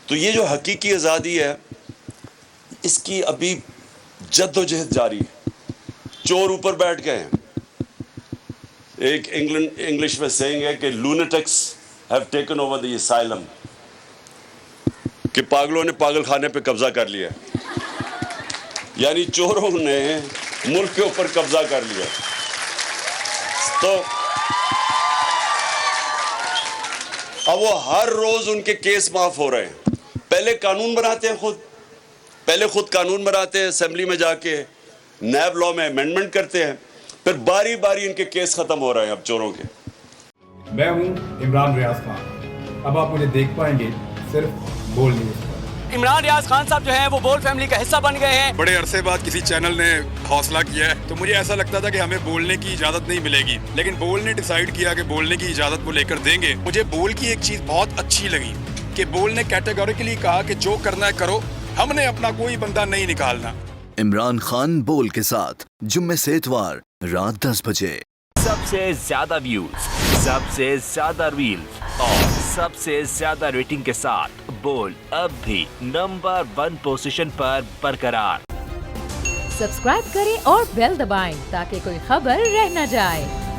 تو یہ جو حقیقی آزادی ہے اس کی ابھی جد و جہد جاری ہے. چور اوپر بیٹھ گئے ہیں. ایک انگلش میں سیئنگ ہے کہ lunatics have taken over the asylum, کہ پاگلوں نے پاگل خانے پہ قبضہ کر لیا. یعنی چوروں نے ملک کے اوپر قبضہ کر لیا. تو اب وہ ہر روز ان کے کیس معاف ہو رہے ہیں. پہلے قانون بناتے ہیں پہلے خود قانون بناتے ہیں اسمبلی میں جا کے، نیب لا میں امینڈمنٹ کرتے ہیں، پھر باری باری ان کے کیس ختم ہو رہے ہیں اب چوروں کے. میں ہوں عمران ریاض خان. اب آپ مجھے دیکھ پائیں گے صرف بول نیوز پر. عمران ریاض خان صاحب جو ہیں وہ بول فیملی کا حصہ بن گئے ہیں. بڑے عرصے بعد کسی چینل نے حوصلہ کیا ہے تو مجھے ایسا لگتا تھا کہ ہمیں بولنے کی اجازت نہیں ملے گی، لیکن بول نے ڈیسائیڈ کیا کہ بولنے کی اجازت وہ لے کر دیں گے. مجھے بول کی ایک چیز بہت اچھی لگی کہ بول نے کیٹیگوریکلی کہا کہ جو کرنا ہے کرو، ہم نے اپنا کوئی بندہ نہیں نکالنا. عمران خان بول کے ساتھ جمعے سے اتوار رات 10 بجے. سب سے زیادہ ویوز، سب سے زیادہ ریلز اور سب سے زیادہ ریٹنگ کے ساتھ بول اب بھی نمبر 1 پوزیشن پر برقرار. سبسکرائب کریں اور بیل دبائیں تاکہ کوئی خبر رہ نہ جائے.